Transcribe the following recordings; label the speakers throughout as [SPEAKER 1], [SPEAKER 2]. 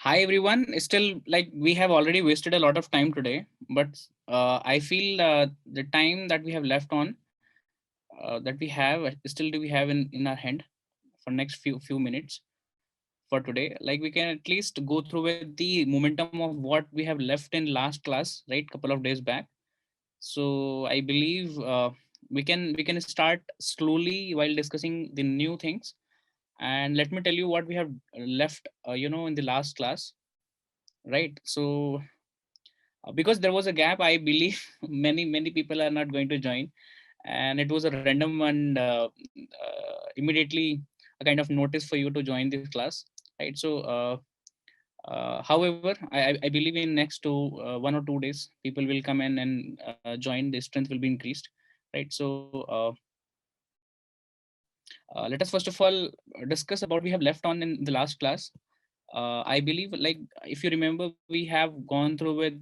[SPEAKER 1] Hi everyone. Still, like we have already wasted a lot of time today, but I feel the time that we have left on, that we have still do we have in our hand for next few minutes for today. Like we can at least go through with the momentum of what we have left in last class, right? Couple of days back. So I believe we can start slowly while discussing the new things. And let me tell you what we have left, in the last class, right? So because there was a gap, I believe many people are not going to join, and it was a random and immediately a kind of notice for you to join this class, right? So however, I believe in next 1 or 2 days people will come in and join. The strength will be increased, right? So let us first of all discuss about we have left on in the last class. I believe, like, if you remember, we have gone through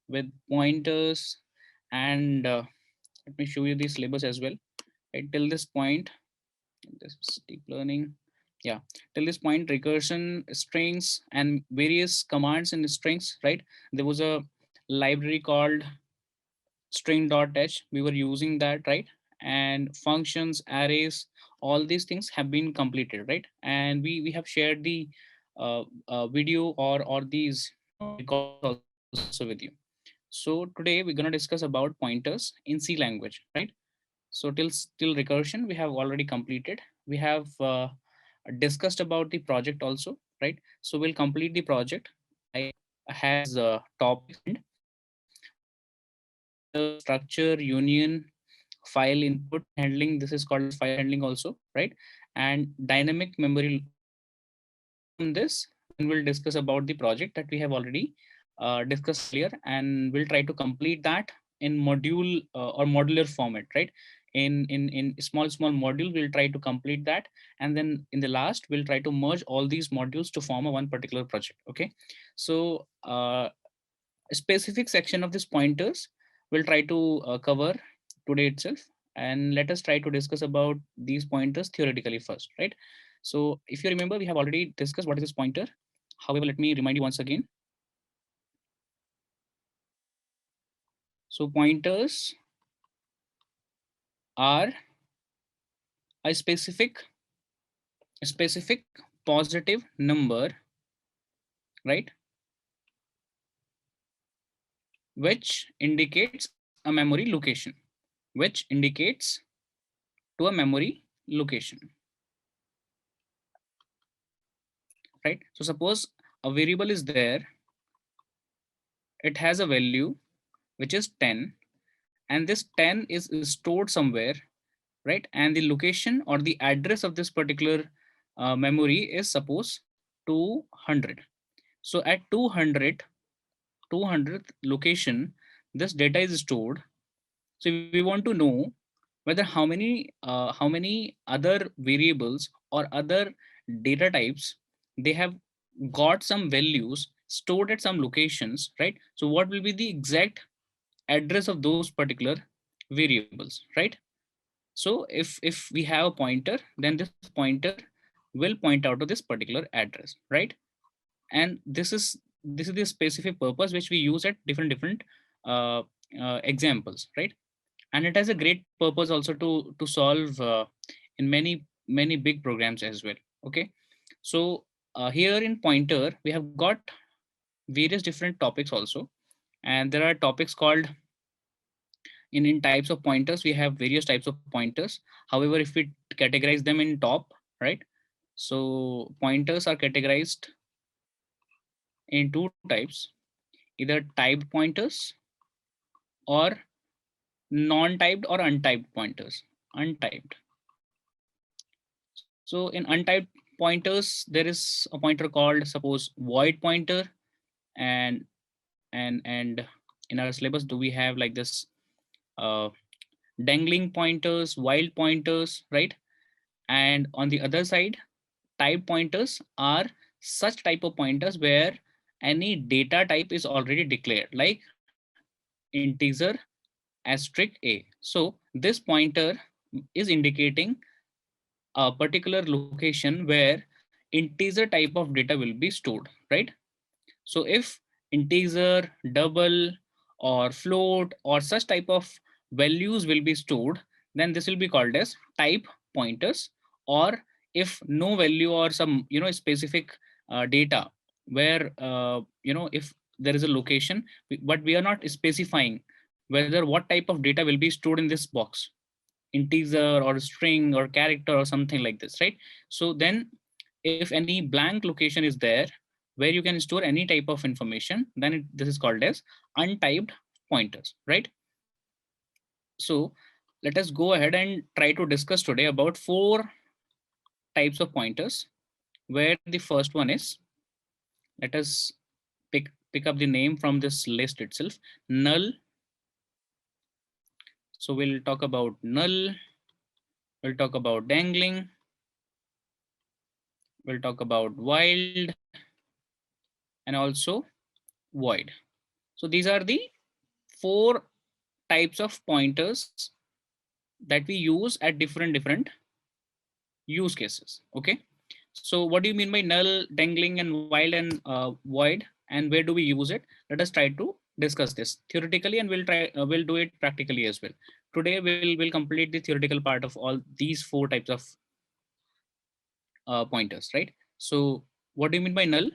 [SPEAKER 1] with pointers, and let me show you the syllabus as well. Right, till this point, this is deep learning. Yeah, till this point, recursion, strings, and various commands in the strings. Right, there was a library called string.h. We were using that, right? And functions, arrays, all these things have been completed, right? And we have shared the video or these recordings also with you. So today we're going to discuss about pointers in C language, right? So till recursion we have already completed. We have discussed about the project also, right? So we'll complete the project. I has topics in mind, pointer, structure, union, file input handling. This is called as file handling also, right? And dynamic memory location. Apart from this, then we'll discuss about the project that we have already discussed earlier, and we'll try to complete that in module or modular format, right? In small module, we'll try to complete that, and then in the last, we'll try to merge all these modules to form a one particular project. Okay, so a specific section of these pointers we'll try to cover today itself, and let us try to discuss about these pointers theoretically first, right? So if you remember, we have already discussed what is this pointer. However, let me remind you once again. So pointers are a specific positive number, right, which indicates a memory location, which indicates to a memory location, right? So suppose a variable is there, it has a value which is 10, and this 10 is stored somewhere, right? And the location or the address of this particular memory is suppose 200. So at 200th location, this data is stored. So we want to know whether how many other variables or other data types, they have got some values stored at some locations, right? So what will be the exact address of those particular variables, right? So if we have a pointer, then this pointer will point out to this particular address, right? And this is the specific purpose which we use at different uh, examples, right? And it has a great purpose also to solve in many big programs as well. Okay, so here in pointer we have got various different topics also, and there are topics called in types of pointers. We have various types of pointers. However, if we categorize them in top, right, so pointers are categorized in two types, either typed pointers or non-typed or untyped pointers. Untyped. So in untyped pointers, there is a pointer called suppose void pointer, and and in our syllabus do we have like this uh, dangling pointers, wild pointers, right? And on the other side, type pointers are such type of pointers where any data type is already declared, like integer asterisk a. So this pointer is indicating a particular location where integer type of data will be stored, right? So if integer, double, or float, or such type of values will be stored, then this will be called as type pointers. Or if no value or some specific data where if there is a location, but we are not specifying whether what type of data will be stored in this box, integer or string or character or something like this, right? So then if any blank location is there where you can store any type of information, then this is called as untyped pointers, right? So let us go ahead and try to discuss today about four types of pointers, where the first one is, let us pick up the name from this list itself, null. So we'll talk about null, we'll talk about dangling, we'll talk about wild, and also void. So these are the four types of pointers that we use at different use cases. Okay. So what do you mean by null, dangling, and wild and void, and where do we use it? Let us try to discuss this theoretically, and we'll do it practically as well. Today we'll complete the theoretical part of all these four types of pointers, right? So what do you mean by null?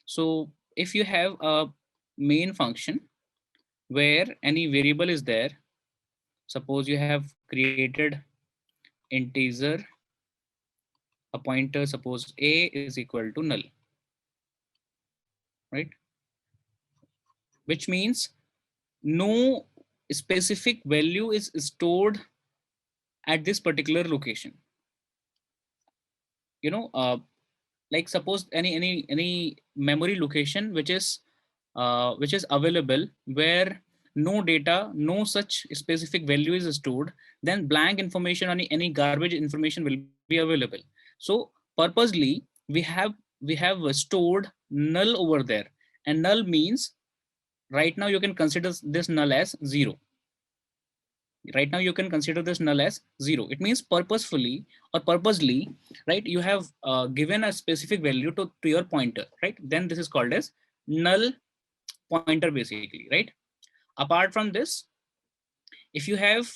[SPEAKER 1] So if you have a main function where any variable is there, suppose you have created integer, a pointer, suppose a is equal to null, right? Which means no specific value is stored at this particular location. You know, like suppose any memory location which is available where no data, no such specific value is stored, then blank information or any garbage information will be available. So purposely we have stored null over there, and null means right now you can consider this null as zero. Right now you can consider this null as zero. It means purposefully or purposely, right? You have given a specific value to your pointer, right? Then this is called as null pointer basically, right? Apart from this, if you have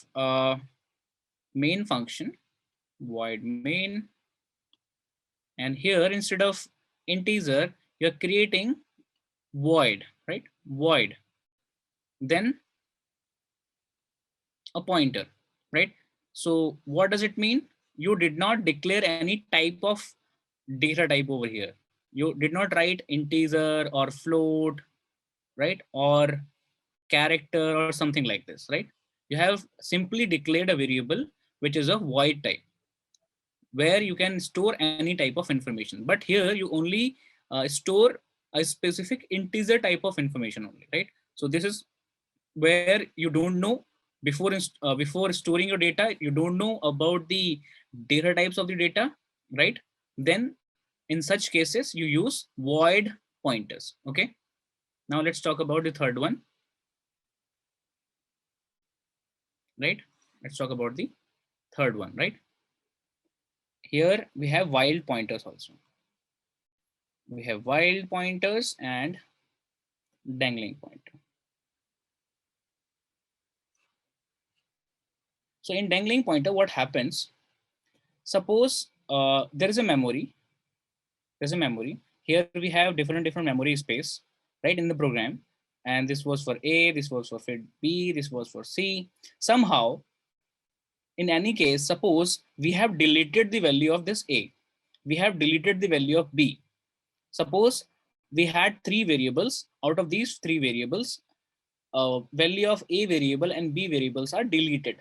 [SPEAKER 1] main function void main, and here instead of integer you're creating void, right? Void, then a pointer, right? So what does it mean? You did not declare any type of data type over here. You did not write integer or float, right? Or character or something like this, right? You have simply declared a variable which is a void type where you can store any type of information. But here you only store a specific integer type of information only, right? So this is where you don't know before storing your data, you don't know about the data types of the data, right? Then in such cases you use void pointers. Okay, now let's talk about the third one, right? Let's talk about the third one, right? Here we have wild pointers also. We have wild pointers and dangling pointer. So in dangling pointer, what happens? Suppose there is a memory. There's a memory. Here we have different memory space, right, in the program. And this was for A, this was for B, this was for C. Somehow, in any case, suppose we have deleted the value of this A. We have deleted the value of B. Suppose we had three variables. Out of these three variables, value of A variable and B variables are deleted.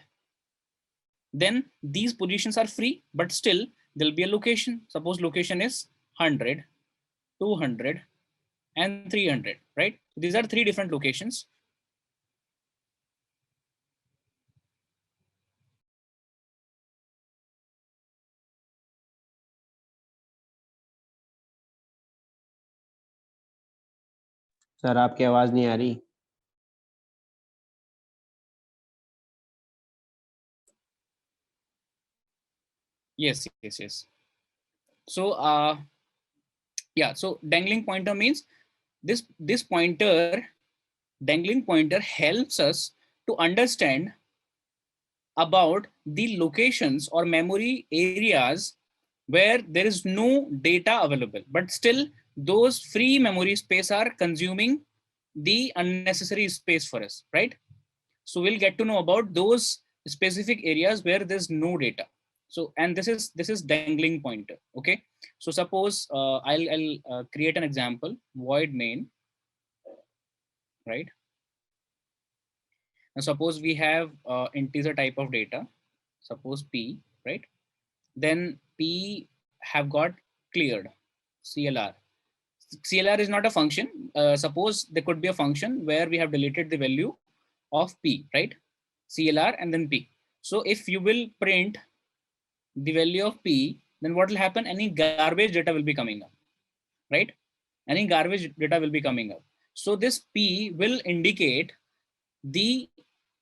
[SPEAKER 1] Then these positions are free, but still there'll be a location. Suppose location is 100, 200, and 300, right? These are three different locations.
[SPEAKER 2] Sir आपकी आवाज नहीं आ रही।
[SPEAKER 1] Yes. So yeah, so dangling pointer means this pointer, dangling pointer helps us to understand about the locations or memory areas where there is no data available, but still those free memory space are consuming the unnecessary space for us, right? So we'll get to know about those specific areas where there's no data. So, and this is dangling pointer. Okay. So suppose I'll create an example, void main, right? Now suppose we have integer type of data, suppose p, right? Then p have got cleared, CLR. CLR is not a function. Suppose there could be a function where we have deleted the value of p, right? CLR and then p. So if you will print the value of p, then what will happen? Any garbage data will be coming up, right? Any garbage data will be coming up. So this p will indicate the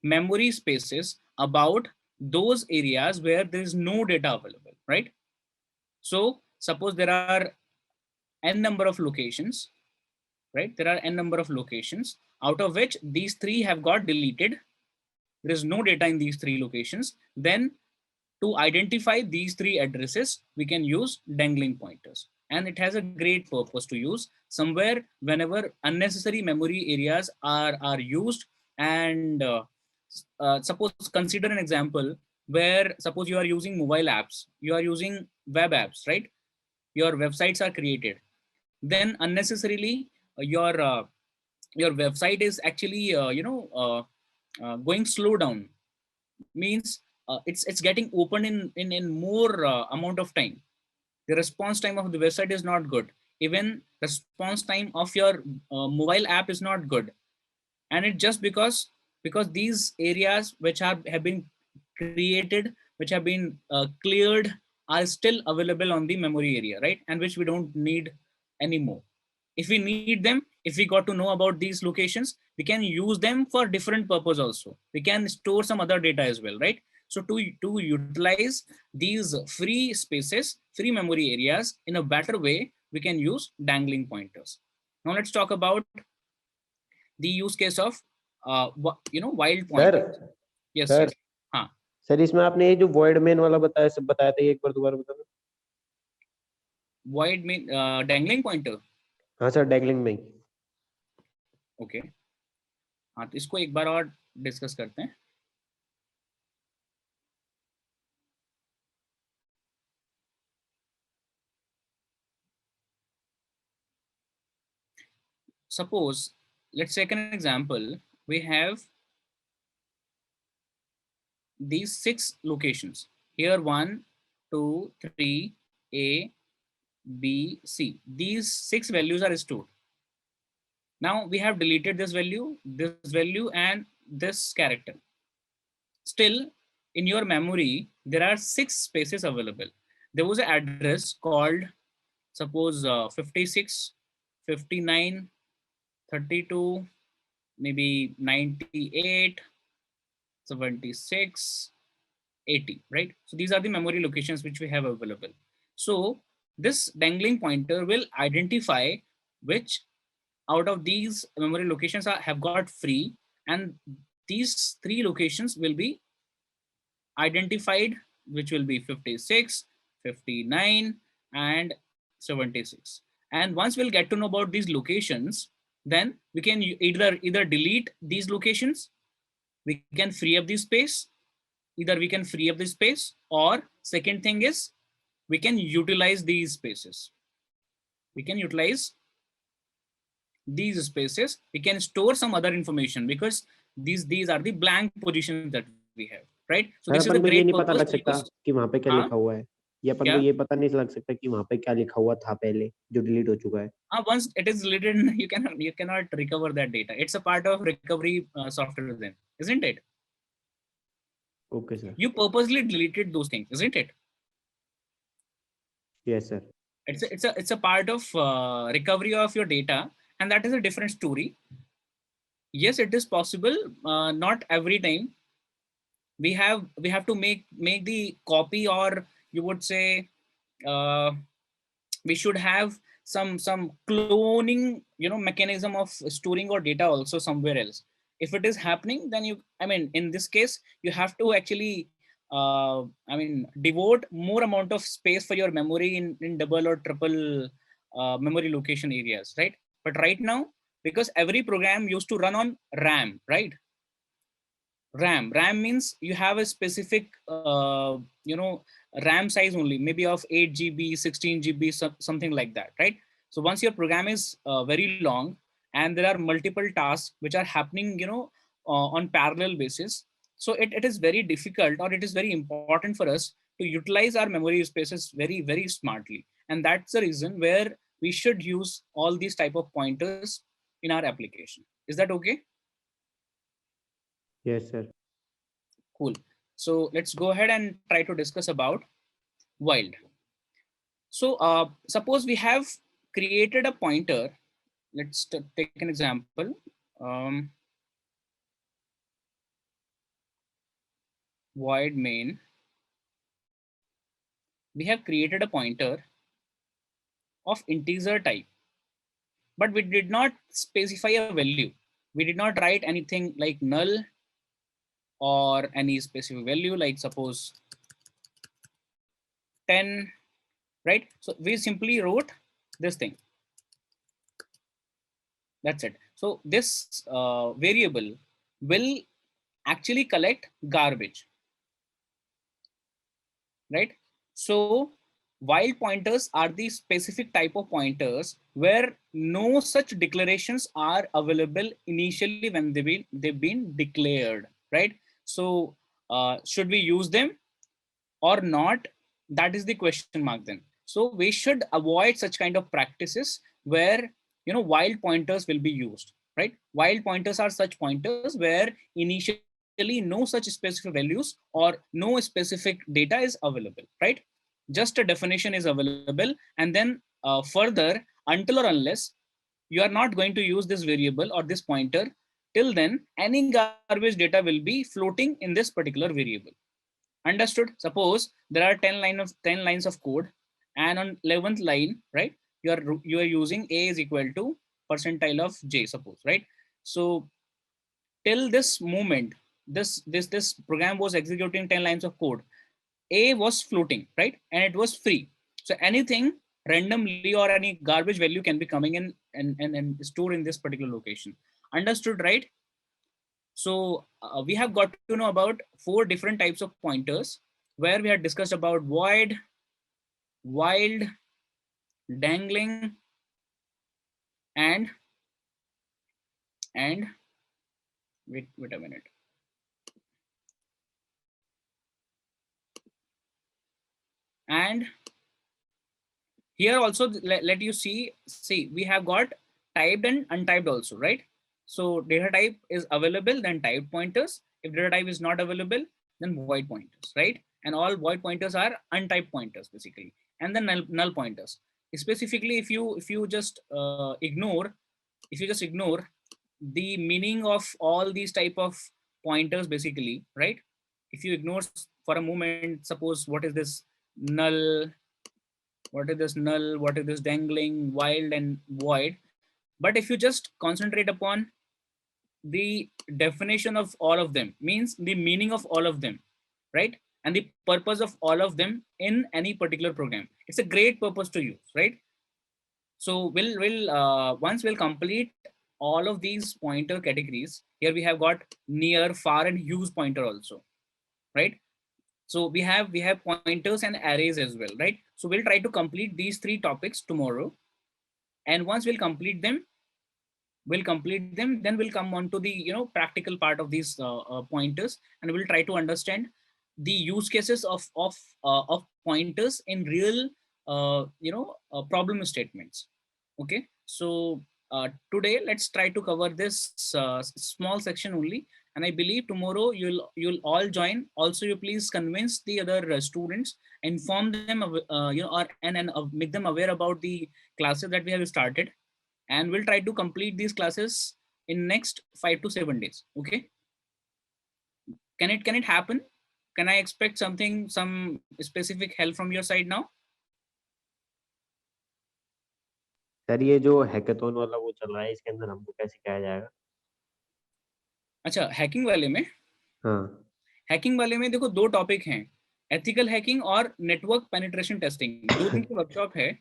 [SPEAKER 1] memory spaces about those areas where there is no data available, right? So suppose there are n number of locations, right? There are n number of locations, out of which these three have got deleted. There is no data in these three locations. Then to identify these three addresses, we can use dangling pointers. And it has a great purpose to use somewhere whenever unnecessary memory areas are used. And suppose consider an example where suppose you are using mobile apps, you are using web apps, right? Your websites are created. Then unnecessarily your website is actually going slow down, means it's getting open in more amount of time. The response time of the website is not good. Even response time of your mobile app is not good. And it just because these areas which have been created, which have been cleared, are still available on the memory area, right? And which we don't need anymore. If we need them, if we got to know about these locations, we can use them for different purpose also. We can store some other data as well, right? So to utilize these free spaces, free memory areas in a better way, we can use dangling pointers. Now let's talk about the use case of wild
[SPEAKER 2] sir
[SPEAKER 1] pointers. Yes,
[SPEAKER 2] sir
[SPEAKER 1] yes. हाँ.
[SPEAKER 2] Sir इसमें आपने ये जो void main वाला बताया सब बताया था, ये एक बार दोबारा बताना.
[SPEAKER 1] Void main dangling pointer.
[SPEAKER 2] हाँ सर, डैगलिंग में.
[SPEAKER 1] Okay. हाँ, तो इसको एक बार और डिस्कस करते हैं. Suppose, let's take an example. We have these 6 locations. Here 1, 2, 3, A, B, C. These 6 values are stored. Now we have deleted this value, and this character. Still, in your memory, there are 6 spaces available. There was an address called, suppose 56, 59, 32, maybe 98, 76, 80, right? So these are the memory locations which we have available. So this dangling pointer will identify which out of these memory locations have got free, and these 3 locations will be identified, which will be 56, 59, and 76. And once we'll get to know about these locations, then we can either delete these locations, we can free up the space, either we can free up the space, or second thing is we can utilize these spaces. We can utilize these spaces. We can store some other information because these are the blank positions that we have, right? So this is a
[SPEAKER 2] sir
[SPEAKER 1] great
[SPEAKER 2] अपन को ये
[SPEAKER 1] purpose
[SPEAKER 2] नहीं
[SPEAKER 1] to
[SPEAKER 2] पता लग
[SPEAKER 1] use.
[SPEAKER 2] सकता कि वहाँ पे क्या
[SPEAKER 1] हाँ,
[SPEAKER 2] लिखा हुआ है. ये अपन को
[SPEAKER 1] क्या?
[SPEAKER 2] ये पता नहीं लग सकता कि वहाँ पे क्या लिखा हुआ था पहले जो डिलीट हो चुका है.
[SPEAKER 1] Once it is deleted, you cannot recover that data. It's a part of recovery software then, isn't it?
[SPEAKER 2] Okay sir.
[SPEAKER 1] You purposely deleted those things, isn't it?
[SPEAKER 2] Yes sir.
[SPEAKER 1] It's a part of recovery of your data, and that is a different story. Yes, it is possible. Not every time. We have to make the copy, or you would say, uh, we should have some cloning, mechanism of storing our data also somewhere else. If it is happening, then you, I mean, in this case, you have to actually devote more amount of space for your memory in double or triple memory location areas, right? But right now, because every program used to run on RAM, right? RAM means you have a specific RAM size only, maybe of 8 GB, 16 GB, something like that, right? So once your program is very long and there are multiple tasks which are happening, on parallel basis, so it is very difficult, or it is very important for us to utilize our memory spaces very, very smartly. And that's the reason where we should use all these type of pointers in our application. Is that okay?
[SPEAKER 2] Yes, sir.
[SPEAKER 1] Cool. So let's go ahead and try to discuss about wild. So suppose we have created a pointer. Let's take an example. Um, Void main. We have created a pointer of integer type, but we did not specify a value. We did not write anything like null or any specific value, like suppose 10, right? So we simply wrote this thing. That's it. So this variable will actually collect garbage, right? So while pointers are the specific type of pointers where no such declarations are available initially when they've been declared, right? So should we use them or not? That is the question mark then. So we should avoid such kind of practices where wild pointers will be used, right? Wild pointers are such pointers where initially no such specific values or no specific data is available, right? Just a definition is available, and then further, until or unless you are not going to use this variable or this pointer, till then any garbage data will be floating in this particular variable. Understood? Suppose there are 10 lines of code, and on 11th line, right, you are using a is equal to percentile of j, suppose, right? So till this moment, this program was executing 10 lines of code. A was floating, right, and it was free. So anything randomly or any garbage value can be coming in and stored in this particular location. Understood, right? So we have got to know about 4 different types of pointers, where we had discussed about void, wild, dangling, and and wait a minute. And here also let you see we have got typed and untyped also, right? So data type is available, then typed pointers. If data type is not available, then void pointers, right? And all void pointers are untyped pointers basically, and then null pointers. Specifically, if you just ignore the meaning of all these type of pointers basically, right? If you ignore for a moment, suppose what is this null, what is this dangling, wild, and void. But if you just concentrate upon the definition of all of them, means the meaning of all of them, right, and the purpose of all of them in any particular program, it's a great purpose to use, right? So we'll once we'll complete all of these pointer categories. Here we have got near, far, and use pointer also, right? So we have pointers and arrays as well, right? So we'll try to complete these 3 topics tomorrow, and once we'll complete them, then we'll come on to the practical part of these pointers, and we'll try to understand the use cases of pointers in real problem statements. Okay, so today let's try to cover this small section only, and I believe tomorrow you'll all join. Also, you please convince the other students, inform them and make them aware about the classes that we have started, and we'll try to complete these classes in next 5 to 7 days. Okay, can it happen? Can I expect some specific help from your side now?
[SPEAKER 2] Sir ये जो hackathon वाला वो चल रहा है, इसके अंदर हमको क्या सिखाया जाएगा?
[SPEAKER 1] अच्छा, हैकिंग वाले में,
[SPEAKER 2] हाँ।
[SPEAKER 1] हैकिंग वाले में देखो दो टॉपिक हैं, एथिकल हैकिंग और नेटवर्क पेनिट्रेशन टेस्टिंग, 2 दिन की वर्कशॉप है।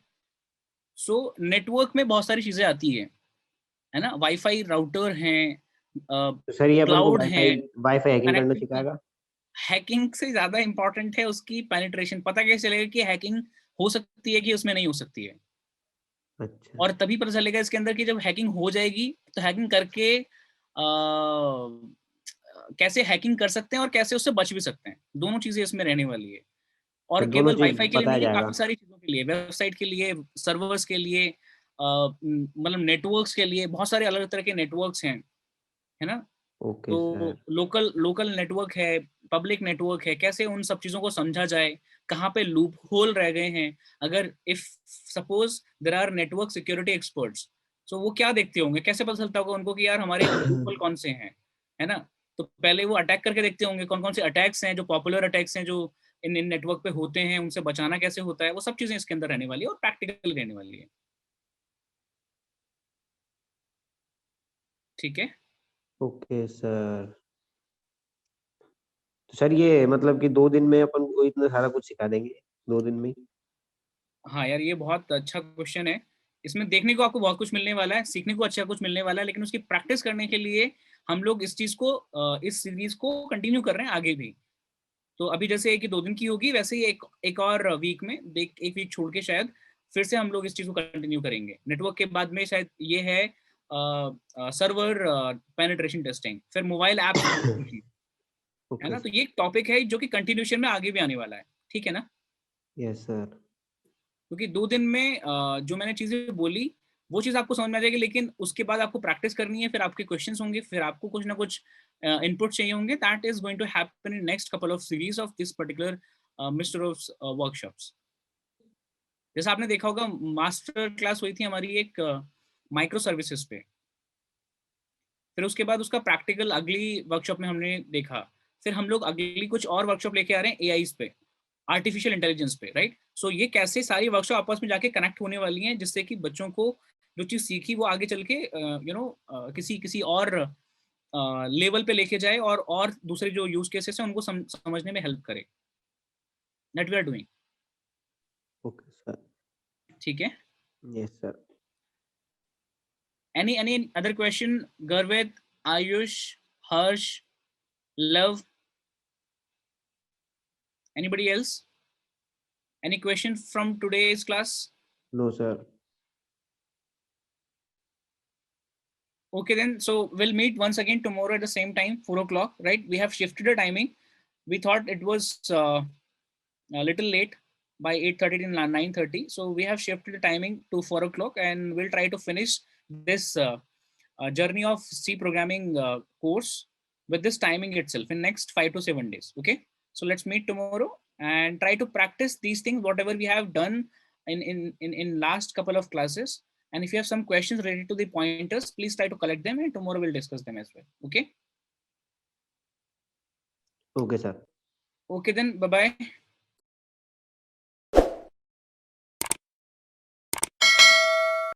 [SPEAKER 1] सो नेटवर्क में बहुत सारी चीजें आती है ना, वाईफाई राउटर हैं,
[SPEAKER 2] तो सर ये अपन को
[SPEAKER 1] क्लाउड है,
[SPEAKER 2] वाईफाई वाईफाई हैकिंग करना
[SPEAKER 1] कनेक्टिविटी।
[SPEAKER 2] सिखाएगा?
[SPEAKER 1] हैकिंग से ज्यादा इंपॉर्टेंट है उसकी पेनिट्रेशन, पता कैसे चलेगा कि हैकिंग हो सकती है कि उसमें नहीं हो सकती है।
[SPEAKER 2] अच्छा।
[SPEAKER 1] और तभी पता चलेगा इसके अंदर कि जब हैकिंग हो जाएगी तो हैकिंग करके कैसे हैकिंग कर सकते हैं और कैसे उससे बच भी सकते हैं, दोनों चीजें इसमें रहने वाली है। और
[SPEAKER 2] तो दोनों
[SPEAKER 1] केवल
[SPEAKER 2] चीज
[SPEAKER 1] वाईफाई के लिए
[SPEAKER 2] बताया
[SPEAKER 1] नहीं है,
[SPEAKER 2] जाएगा?
[SPEAKER 1] काफी सारी चीजों के लिए, वेबसाइट के लिए, सर्वर्स के लिए, मतलब नेटवर्क्स के लिए, बहुत सारे अलग तरह के नेटवर्क्स हैं, है ना।
[SPEAKER 2] ओके
[SPEAKER 1] तो
[SPEAKER 2] सर।
[SPEAKER 1] लोकल लोकल नेटवर्क है, पब्लिक नेटवर्क है, कैसे उन सब चीजों को समझा जाए, कहाँ पे लूप होल रह गए हैं। अगर if suppose there are network security experts, तो वो क्या देखते होंगे, कैसे पता चलता होगा उनको कि यार हमारे लूप होल कौन से हैं, है ना। तो पहले वो अटैक करके देखते होंगे कौन कौन से अटैक्स हैं, जो पॉपुलर अटैक्स हैं जो इन इन नेटवर्क पे होते हैं, उनसे बचाना कैसे होता है, वो सब चीजें इसके अंदर रहने वाली है और प्रैक्टिकल रहने वाली है। ठीक है।
[SPEAKER 2] Okay sir. तो सर ये मतलब कि 2 दिन में अपन को इतना सारा कुछ सिखा देंगे? 2 दिन में ही?
[SPEAKER 1] हाँ यार, ये बहुत अच्छा क्वेश्चन है। इसमें देखने को आपको बहुत कुछ मिलने वाला है, सीखने को अच्छा कुछ मिलने वाला है, लेकिन उसकी प्रैक्टिस करने के लिए हम लोग इस चीज को, इस सीरीज को कंटिन्यू कर रहे हैं आगे भी। तो अभी जैसे कि 2 दिन की होगी, वैसे ही एक और वीक में, एक वीक छोड़ के शायद फिर से हम लोग इस चीज को कंटिन्यू करेंगे। नेटवर्क के बाद में शायद ये है सर्वर पेनिट्रेशन टेस्टिंग, फिर मोबाइल ऐप सिक्योरिटी, है
[SPEAKER 2] ओके
[SPEAKER 1] ना। तो
[SPEAKER 2] सर।
[SPEAKER 1] ये एक टॉपिक है जो कि कंटिन्यूशन में आगे भी आने वाला है, ठीक है ना।
[SPEAKER 2] Yes sir.
[SPEAKER 1] क्योंकि 2 दिन में जो मैंने चीजें बोली वो चीज आपको समझ में आ जाएगी, लेकिन उसके बाद आपको प्रैक्टिस करनी है, फिर आपके क्वेश्चंस होंगे, फिर आपको कुछ ना कुछ इनपुट चाहिए होंगे। That is going to happen in next couple of series of this particular mister of workshops. जैसा आपने देखा होगा, मास्टर क्लास हुई थी हमारी एक माइक्रो सर्विसेज पे, फिर उसके बाद उसका प्रैक्टिकल अगली वर्कशॉप में हमने देखा, फिर हम लोग अगली कुछ और वर्कशॉप लेके आ रहे हैं एआई पे, आर्टिफिशियल इंटेलिजेंस पे, राइट। सो ये कैसे सारी वर्कशॉप आपस में जाके कनेक्ट होने वाली हैं, जिससे कि बच्चों को जो चीज सीखी वो आगे चल के किसी किसी और लेवल पे लेके जाए, और दूसरे जो यूज केसेस हैं उनको समझने में हेल्प करे। That we are doing.
[SPEAKER 2] Okay sir.
[SPEAKER 1] ठीक है।
[SPEAKER 2] Yes sir.
[SPEAKER 1] Any other question, Garvit, Ayush, Harsh, Lav, anybody else, any question from today's class?
[SPEAKER 2] No sir.
[SPEAKER 1] Okay then, so we'll meet once again tomorrow at the same time, 4 o'clock, right? We have shifted the timing. We thought it was a little late by 8:30 to 9:30. So we have shifted the timing to 4 o'clock, and we'll try to finish this journey of C programming course with this timing itself in next 5 to 7 days. Okay. So let's meet tomorrow and try to practice these things, whatever we have done in last couple of classes. And if you have some questions related to the pointers, please try to collect them, and tomorrow we'll discuss them as well. Okay.
[SPEAKER 2] Okay sir.
[SPEAKER 1] Okay then. Bye bye.